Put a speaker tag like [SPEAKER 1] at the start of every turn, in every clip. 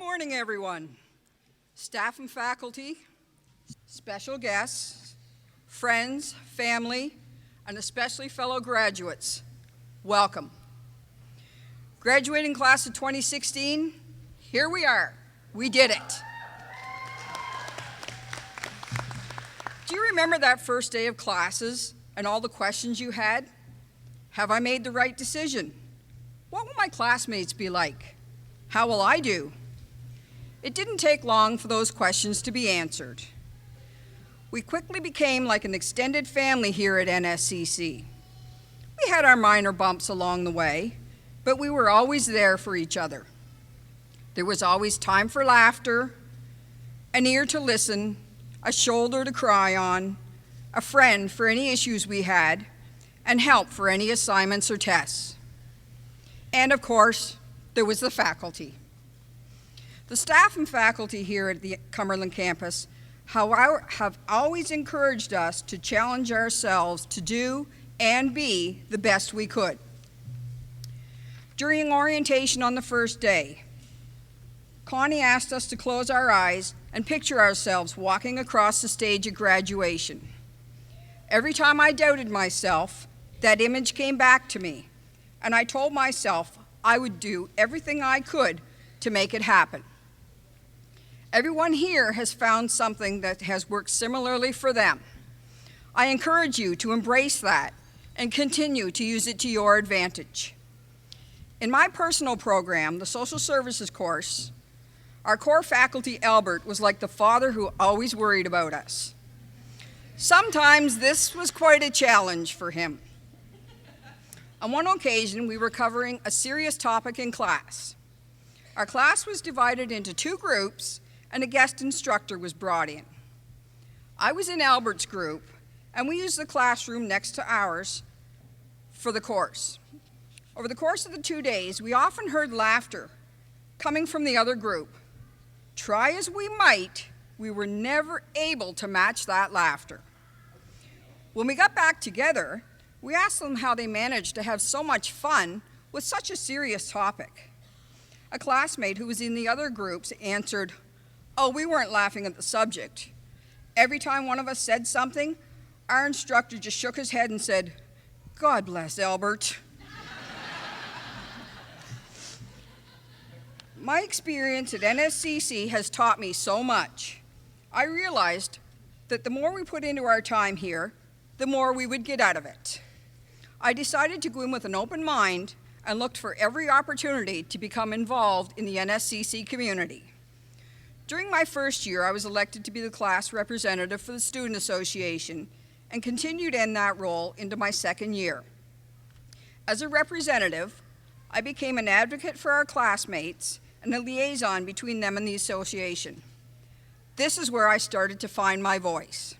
[SPEAKER 1] morning, everyone. Staff and faculty, special guests, friends, family, and especially fellow graduates, welcome. Graduating class of 2016, here we are. We did it. Do you remember that first day of classes and all the questions you had? Have I made the right decision? What will my classmates be like? How will I do? It didn't take long for those questions to be answered. We quickly became like an extended family here at NSCC. We had our minor bumps along the way, but we were always there for each other. There was always time for laughter, an ear to listen, a shoulder to cry on, a friend for any issues we had, and help for any assignments or tests. And of course, there was the faculty. The staff and faculty here at the Cumberland Campus have always encouraged us to challenge ourselves to do and be the best we could. During orientation on the first day, Connie asked us to close our eyes and picture ourselves walking across the stage at graduation. Every time I doubted myself, that image came back to me, and I told myself I would do everything I could to make it happen. Everyone here has found something that has worked similarly for them. I encourage you to embrace that and continue to use it to your advantage. In my personal program, the social services course, our core faculty, Albert, was like the father who always worried about us. Sometimes this was quite a challenge for him. On one occasion, we were covering a serious topic in class. Our class was divided into two groups, and a guest instructor was brought in. I was in Albert's group, and we used the classroom next to ours for the course. Over the course of the 2 days, we often heard laughter coming from the other group. Try as we might, we were never able to match that laughter. When we got back together, we asked them how they managed to have so much fun with such a serious topic. A classmate who was in the other groups answered, "Oh, we weren't laughing at the subject. Every time one of us said something, our instructor just shook his head and said, 'God bless Albert.'" My experience at NSCC has taught me so much. I realized that the more we put into our time here, the more we would get out of it. I decided to go in with an open mind and looked for every opportunity to become involved in the NSCC community. During my first year, I was elected to be the class representative for the Student Association and continued in that role into my second year. As a representative, I became an advocate for our classmates and a liaison between them and the association. This is where I started to find my voice.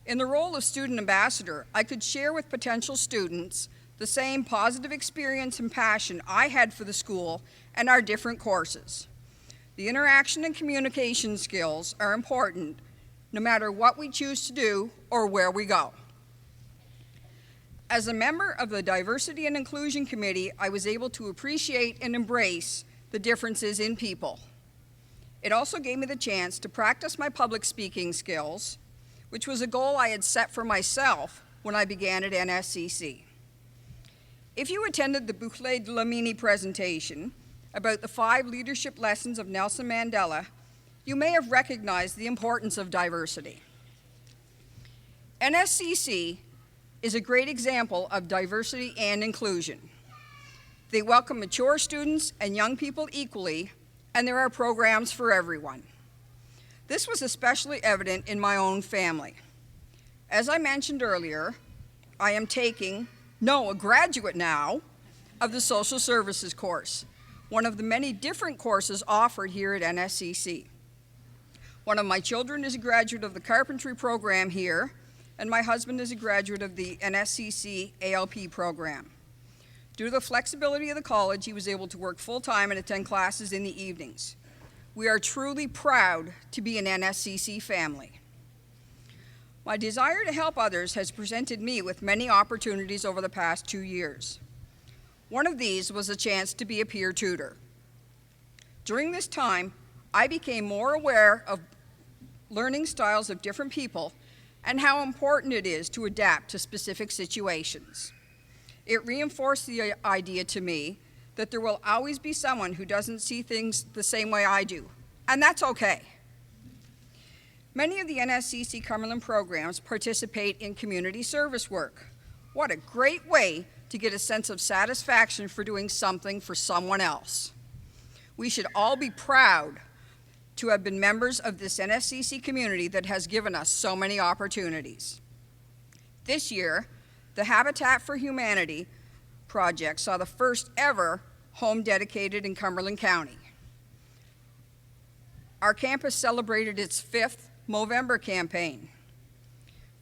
[SPEAKER 1] In the role of student ambassador, I could share with potential students the same positive experience and passion I had for the school and our different courses. The interaction and communication skills are important no matter what we choose to do or where we go. As a member of the Diversity and Inclusion Committee, I was able to appreciate and embrace the differences in people. It also gave me the chance to practice my public speaking skills, which was a goal I had set for myself when I began at NSCC. If you attended the Boucle de la Mini presentation about the 5 leadership lessons of Nelson Mandela, you may have recognized the importance of diversity. NSCC is a great example of diversity and inclusion. They welcome mature students and young people equally, and there are programs for everyone. This was especially evident in my own family. As I mentioned earlier, I am a graduate now, of the Social Services course, one of the many different courses offered here at NSCC. One of my children is a graduate of the carpentry program here, and my husband is a graduate of the NSCC ALP program. Due to the flexibility of the college, he was able to work full-time and attend classes in the evenings. We are truly proud to be an NSCC family. My desire to help others has presented me with many opportunities over the past 2 years. One of these was a chance to be a peer tutor. During this time, I became more aware of learning styles of different people and how important it is to adapt to specific situations. It reinforced the idea to me that there will always be someone who doesn't see things the same way I do, and that's okay. Many of the NSCC Cumberland programs participate in community service work. What a great way to get a sense of satisfaction for doing something for someone else. We should all be proud to have been members of this NSCC community that has given us so many opportunities. This year, the Habitat for Humanity project saw the first ever home dedicated in Cumberland County. Our campus celebrated its 5th Movember campaign.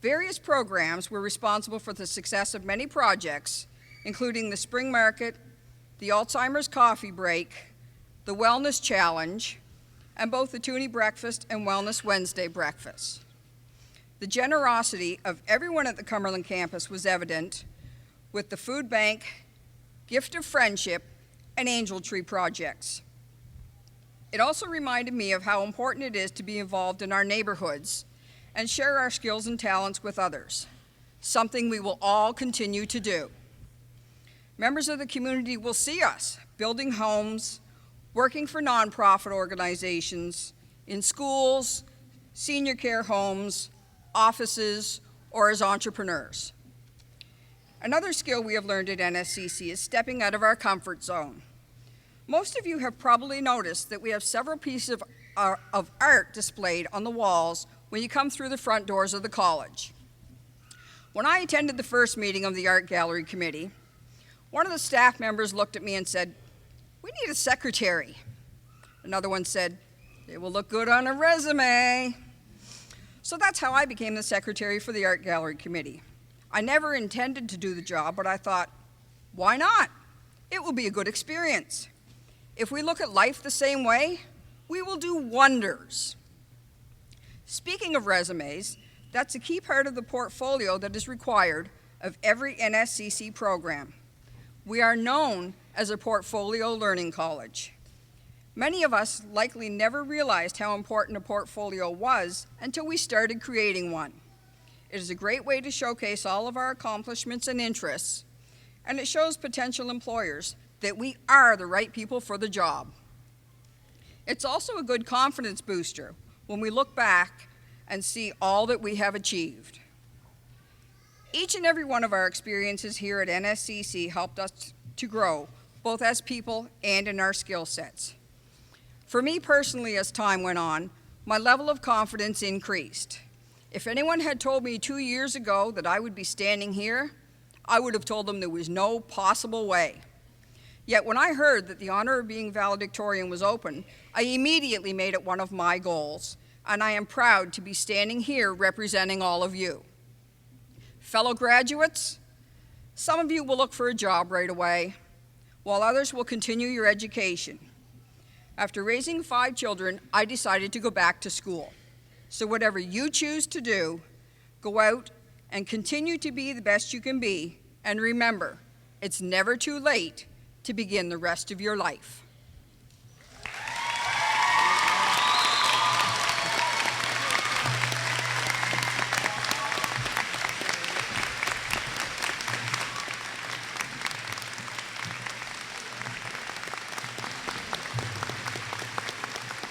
[SPEAKER 1] Various programs were responsible for the success of many projects, including the Spring Market, the Alzheimer's Coffee Break, the Wellness Challenge, and both the Toonie Breakfast and Wellness Wednesday Breakfast. The generosity of everyone at the Cumberland campus was evident with the food bank, gift of friendship, and angel tree projects. It also reminded me of how important it is to be involved in our neighborhoods and share our skills and talents with others, something we will all continue to do. Members of the community will see us building homes, working for nonprofit organizations, in schools, senior care homes, offices, or as entrepreneurs. Another skill we have learned at NSCC is stepping out of our comfort zone. Most of you have probably noticed that we have several pieces of art displayed on the walls when you come through the front doors of the college. When I attended the first meeting of the Art Gallery Committee, one of the staff members looked at me and said, "We need a secretary." Another one said, "It will look good on a resume." So that's how I became the secretary for the Art Gallery Committee. I never intended to do the job, but I thought, why not? It will be a good experience. If we look at life the same way, we will do wonders. Speaking of resumes, that's a key part of the portfolio that is required of every NSCC program. We are known as a portfolio learning college. Many of us likely never realized how important a portfolio was until we started creating one. It is a great way to showcase all of our accomplishments and interests, and it shows potential employers that we are the right people for the job. It's also a good confidence booster when we look back and see all that we have achieved. Each and every one of our experiences here at NSCC helped us to grow, both as people and in our skill sets. For me personally, as time went on, my level of confidence increased. If anyone had told me 2 years ago that I would be standing here, I would have told them there was no possible way. Yet when I heard that the honor of being valedictorian was open, I immediately made it one of my goals, and I am proud to be standing here representing all of you. Fellow graduates, some of you will look for a job right away, while others will continue your education. After raising 5 children, I decided to go back to school. So whatever you choose to do, go out and continue to be the best you can be, and remember, it's never too late to begin the rest of your life.